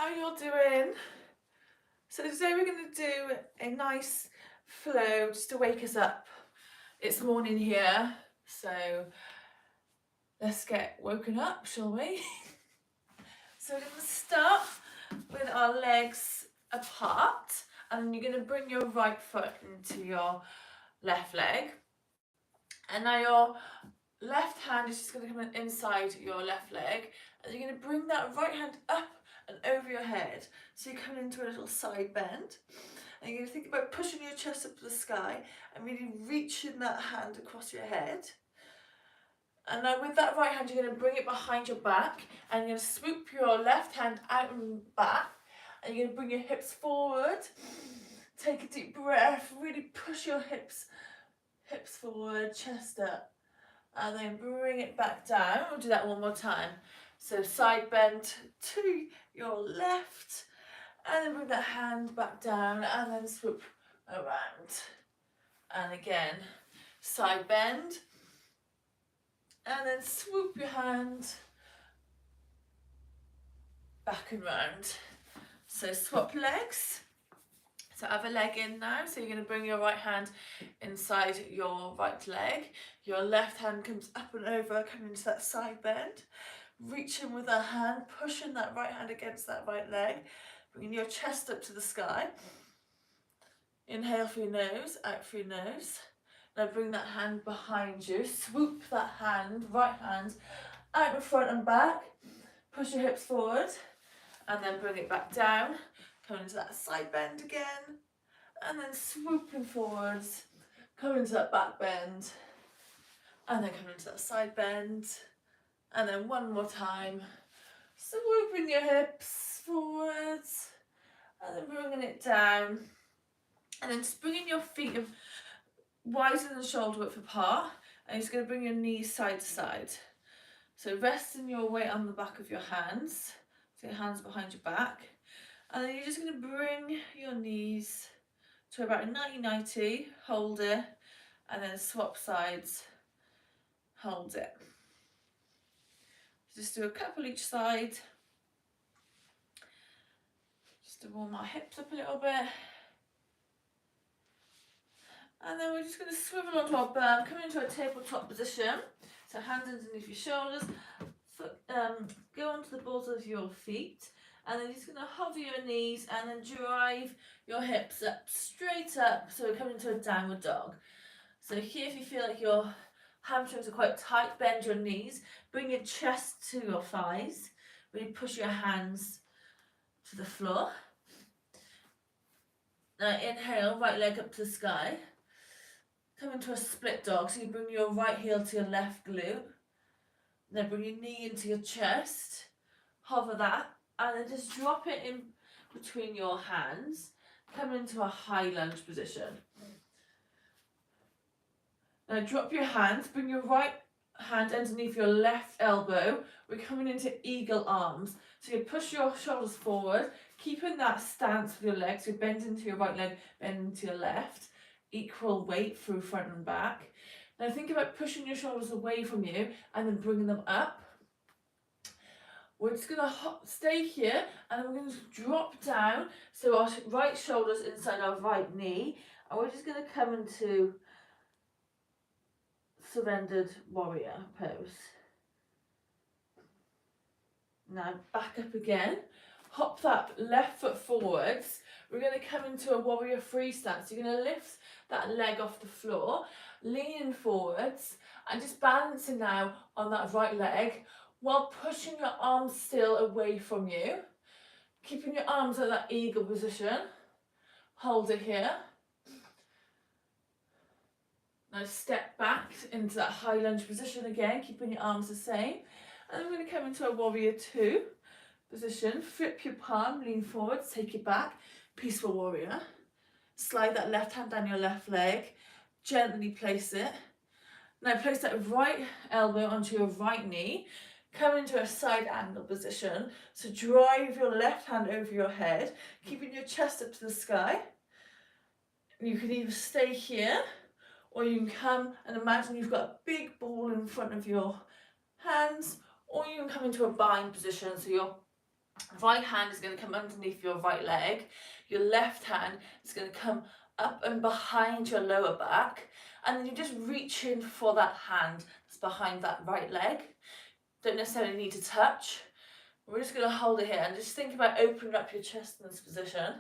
How you all doing? So today we're going to do a nice flow just to wake us up. It's morning here, so let's get woken up, shall we? So we're going to start with our legs apart, and then you're going to bring your right foot into your left leg, and now your left hand is just going to come inside your left leg, and you're going to bring that right hand up and over your head. So you come into a little side bend, and you're going to think about pushing your chest up to the sky and really reaching that hand across your head. And now with that right hand, you're going to bring it behind your back, and you're going to swoop your left hand out and back, and you're going to bring your hips forward. Take a deep breath, really push your hips forward, chest up, and then bring it back down. We'll do that one more time. So side bend to your left, and then bring that hand back down, and then swoop around. And again, side bend, and then swoop your hand back and round. So swap legs. So other leg in now. So you're going to bring your right hand inside your right leg. Your left hand comes up and over, coming into that side bend. Reach in with that hand, pushing that right hand against that right leg. Bringing your chest up to the sky. Inhale through your nose, out through your nose. Now bring that hand behind you. Swoop that hand, right hand, out in front and back. Push your hips forward. And then bring it back down. Coming into that side bend again, and then swooping forwards, coming into that back bend, and then coming into that side bend, and then one more time, swooping your hips forwards, and then bringing it down, and then just bringing your feet wider than shoulder width apart, and you're just going to bring your knees side to side. So resting your weight on the back of your hands, so your hands behind your back. And then you're just going to bring your knees to about a 90-90, hold it, and then swap sides, hold it. Just do a couple each side, just to warm our hips up a little bit. And then we're just going to swivel onto our bum, come into a tabletop position. So hands underneath your shoulders, go onto the balls of your feet. And then you're just going to hover your knees and then drive your hips up, straight up. So we're coming into a downward dog. So here, if you feel like your hamstrings are quite tight, bend your knees. Bring your chest to your thighs. Really push your hands to the floor. Now inhale, right leg up to the sky. Come into a split dog. So you bring your right heel to your left glute. Then bring your knee into your chest. Hover that. And then just drop it in between your hands. Come into a high lunge position. Now drop your hands. Bring your right hand underneath your left elbow. We're coming into eagle arms. So you push your shoulders forward. Keeping that stance with your legs. So you bend into your right leg, bend into your left. Equal weight through front and back. Now think about pushing your shoulders away from you and then bringing them up. We're just going to stay here, and then we're going to drop down, so our right shoulder's inside our right knee, and we're just going to come into surrendered warrior pose. Now back up again, hop that left foot forwards. We're going to come into a warrior free stance. You're going to lift that leg off the floor, leaning forwards, and just balancing now on that right leg, while pushing your arms still away from you. Keeping your arms at that eagle position. Hold it here. Now step back into that high lunge position again, keeping your arms the same. And then we're going to come into a warrior two position. Flip your palm, lean forward, take it back. Peaceful warrior. Slide that left hand down your left leg. Gently place it. Now place that right elbow onto your right knee. Come into a side angle position. So drive your left hand over your head, keeping your chest up to the sky. You can either stay here, or you can come and imagine you've got a big ball in front of your hands, or you can come into a bind position. So your Right hand is going to come underneath your right leg. Your left hand is going to come up and behind your lower back. And then you just reach in for that hand that's behind that right leg. Don't necessarily need to touch. We're just going to hold it here and just think about opening up your chest in this position.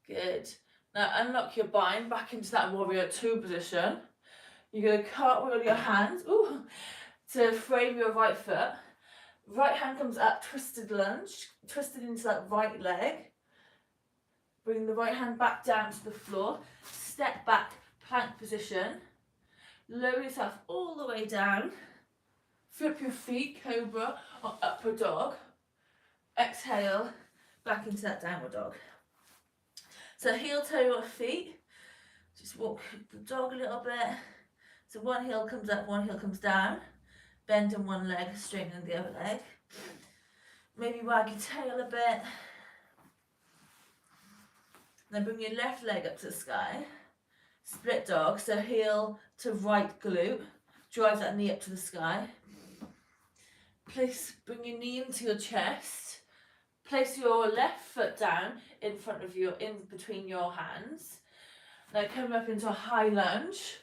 Good. Now unlock your bind back into that warrior 2 position. You're going to cartwheel your hands to frame your right foot. Right hand comes up, twisted lunge, twisted into that right leg. Bring the right hand back down to the floor. Step back, plank position. Lower yourself all the way down. Flip your feet, cobra or upward dog. Exhale, back into that downward dog. So heel toe your feet. Just walk the dog a little bit. So one heel comes up, one heel comes down. Bend in one leg, straighten in the other leg. Maybe wag your tail a bit. Then bring your left leg up to the sky. Split dog, so heel to right glute. Drive that knee up to the sky. Bring your knee into your chest. Place your left foot down in between your hands. Now come up into a high lunge.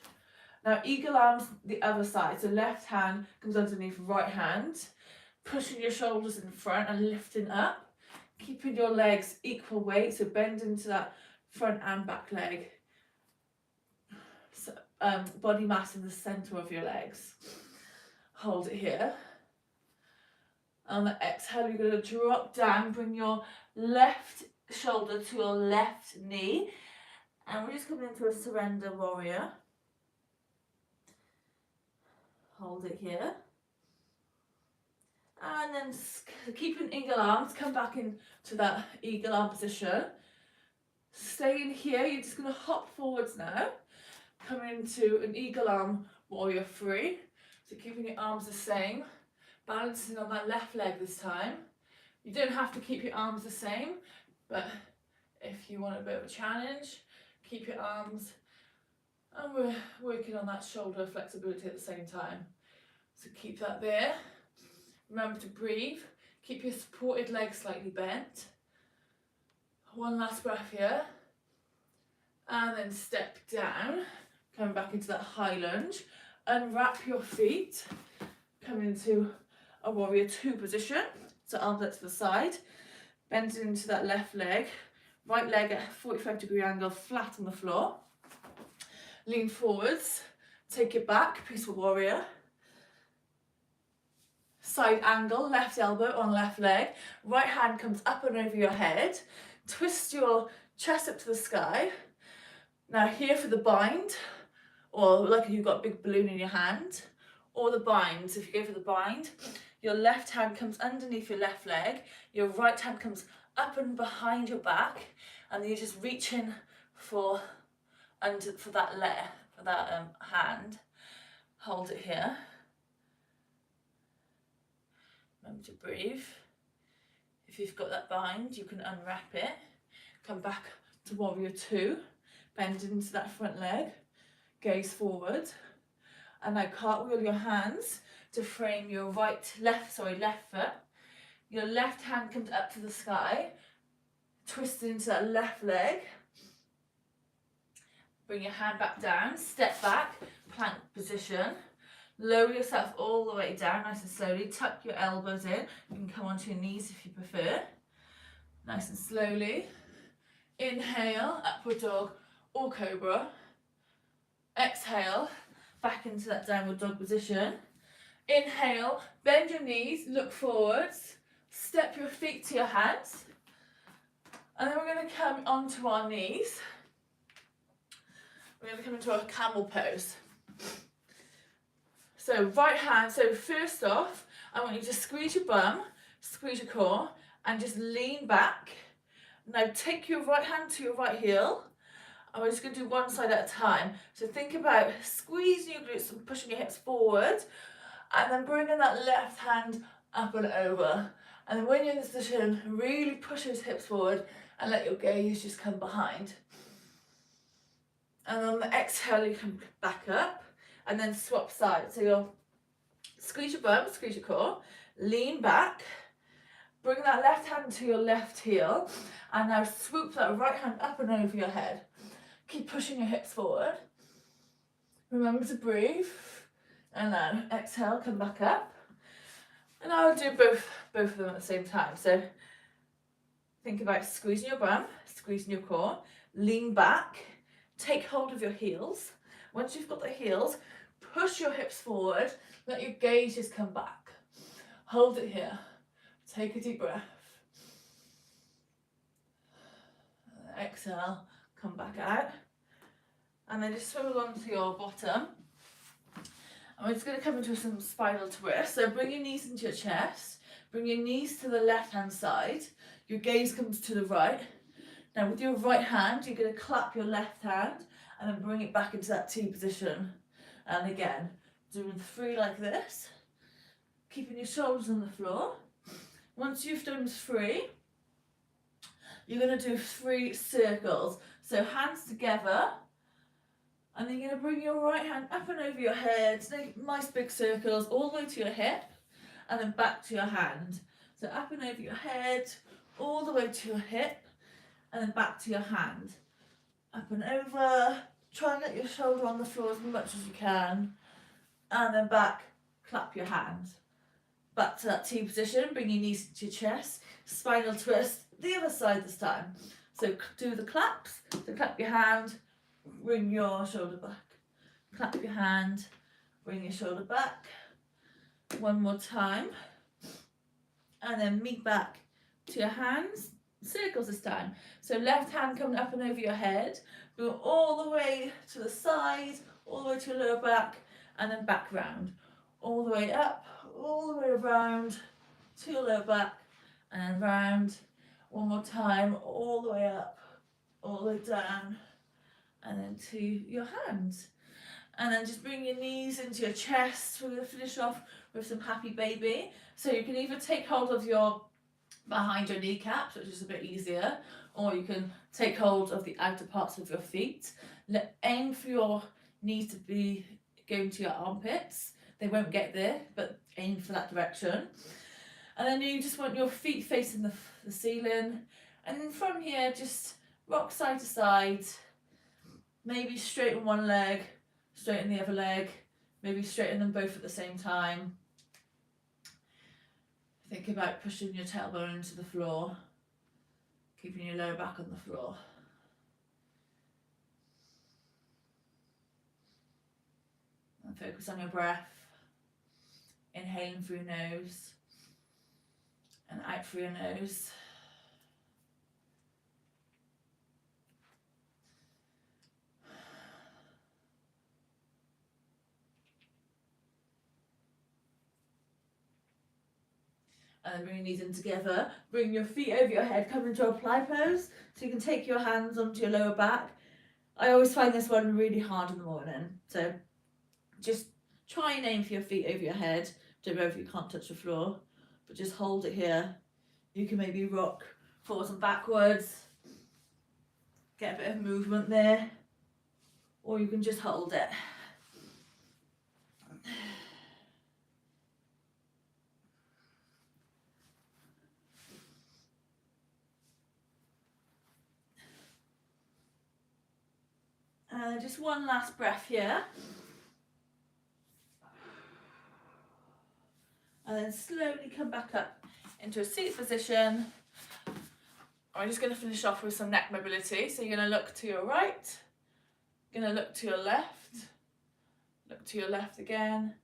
Now eagle arms the other side, so left hand comes underneath right hand, pushing your shoulders in front and lifting up, keeping your legs equal weight, so bend into that front and back leg. So, body mass in the centre of your legs. Hold it here. On the exhale, you're going to drop down, bring your left shoulder to your left knee, and we're just coming into a surrender warrior. Hold it here. And then keeping eagle arms, come back into that eagle arm position. Stay in here, you're just going to hop forwards now. Come into an eagle arm warrior 3. So keeping your arms the same. Balancing on that left leg this time. You don't have to keep your arms the same, but if you want a bit of a challenge, keep your arms. And we're working on that shoulder flexibility at the same time. So keep that there. Remember to breathe. Keep your supported legs slightly bent. One last breath here. And then step down. Coming back into that high lunge. Unwrap your feet. Come into a warrior 2 position. So arms to the side. Bend into that left leg. Right leg at a 45-degree angle, flat on the floor. Lean forwards, take it back, peaceful warrior. Side angle, left elbow on left leg. Right hand comes up and over your head. Twist your chest up to the sky. Now here for the bind, or like if you've got a big balloon in your hand, or the bind. So if you go for the bind, your left hand comes underneath your left leg. Your right hand comes up and behind your back, and then you just reach in for that hand. Hold it here. Remember to breathe. If you've got that bind, you can unwrap it. Come back to warrior 2. Bend into that front leg. Gaze forward. And now cartwheel your hands to frame your left foot. Your left hand comes up to the sky. Twist into that left leg. Bring your hand back down, step back, plank position. Lower yourself all the way down, nice and slowly. Tuck your elbows in. You can come onto your knees if you prefer. Nice and slowly. Inhale, upward dog or cobra. Exhale, back into that downward dog position. Inhale, bend your knees, look forwards. Step your feet to your hands. And then we're going to come onto our knees. We're going to come into a camel pose. So right hand, so first off, I want you to squeeze your bum, squeeze your core, and just lean back. Now take your right hand to your right heel. And we're just going to do one side at a time. So think about squeezing your glutes and pushing your hips forward. And then bringing that left hand up and over. And then when you're in this position, really push those hips forward and let your gaze just come behind. And on the exhale, you come back up and then swap sides. So you'll squeeze your bum, squeeze your core, lean back, Bring that left hand to your left heel and now swoop that right hand up and over your head. Keep pushing your hips forward. Remember to breathe. And then exhale, come back up. And I'll do both of them at the same time. So think about squeezing your bum, squeezing your core, lean back, take hold of your heels. Once you've got the heels, push your hips forward, let your gaze just come back. Hold it here. Take a deep breath. Exhale, come back out. And then just swivel onto your bottom. And we're just going to come into some spinal twist. So bring your knees into your chest. Bring your knees to the left hand side. Your gaze comes to the right. Now with your right hand, you're going to clap your left hand and then bring it back into that T position. And again, doing 3 like this. Keeping your shoulders on the floor. Once you've done 3, you're going to do 3 circles. So hands together. And then you're going to bring your right hand up and over your head, nice big circles all the way to your hip, and then back to your hand. So up and over your head, all the way to your hip, and then back to your hand. Up and over, try and get your shoulder on the floor as much as you can, and then back, clap your hand. Back to that T position, bring your knees to your chest, spinal twist, the other side this time. So do the claps, so clap your hand, bring your shoulder back, clap your hand, bring your shoulder back, one more time, and then meet back to your hands, circles this time. So left hand coming up and over your head, go all the way to the side, all the way to your lower back, and then back round, all the way up, all the way around to your lower back, and then round, one more time, all the way up, all the way down, and then to your hands. And then just bring your knees into your chest. We're going to finish off with some happy baby. So you can either take hold of your behind your kneecaps, which is a bit easier, or you can take hold of the outer parts of your feet. Aim for your knees to be going to your armpits. They won't get there, but aim for that direction. And then you just want your feet facing the ceiling. And then from here, just rock side to side. Maybe straighten one leg, straighten the other leg, maybe straighten them both at the same time. Think about pushing your tailbone into the floor, keeping your lower back on the floor. And focus on your breath, inhaling through your nose and out through your nose. And then bring your knees in together, bring your feet over your head, come into a plie pose, so you can take your hands onto your lower back. I always find this one really hard in the morning, so just try and aim for your feet over your head. Don't know if you can't touch the floor, but just hold it here. You can maybe rock forwards and backwards, get a bit of movement there, or you can just hold it. And just one last breath here. And then slowly come back up into a seated position. I'm just going to finish off with some neck mobility. So you're going to look to your right, going to look to your left, look to your left again,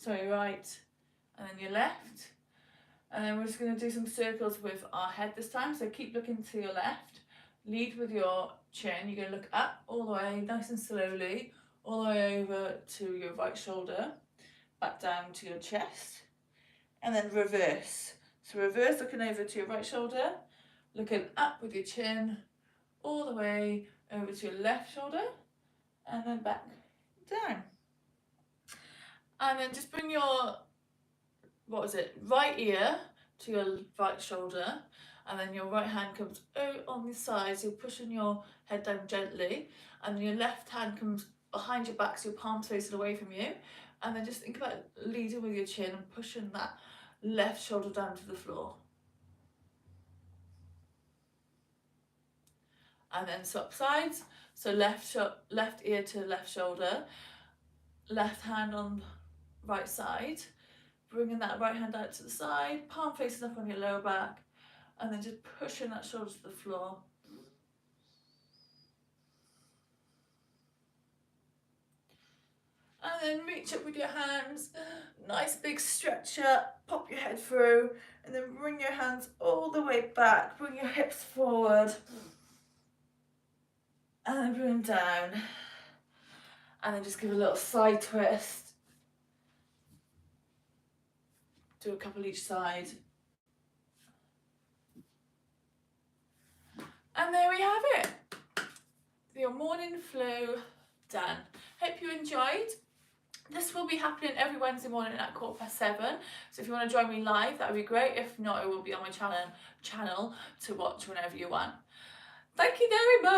to your right, and then your left. And then we're just going to do some circles with our head this time. So keep looking to your left. Lead with your chin. You're going to look up all the way, nice and slowly, all the way over to your right shoulder, back down to your chest, and then reverse. So reverse, looking over to your right shoulder, looking up with your chin, all the way over to your left shoulder, and then back down. And then just bring your, right ear to your right shoulder, and then your right hand comes on the side, so you're pushing your head down gently, and then your left hand comes behind your back, so your palms facing away from you, and then just think about leading with your chin and pushing that left shoulder down to the floor. And then swap sides. So left ear to left shoulder, left hand on right side, bringing that right hand out to the side, palm facing up on your lower back, and then just pushing that shoulder to the floor. And then reach up with your hands, nice big stretch up, pop your head through, and then bring your hands all the way back, bring your hips forward, and then bring them down. And then just give a little side twist. Do a couple each side. And there we have it. Your morning flow done. Hope you enjoyed. This will be happening every Wednesday morning at 7:15. So if you want to join me live, that would be great. If not, it will be on my channel to watch whenever you want. Thank you very much.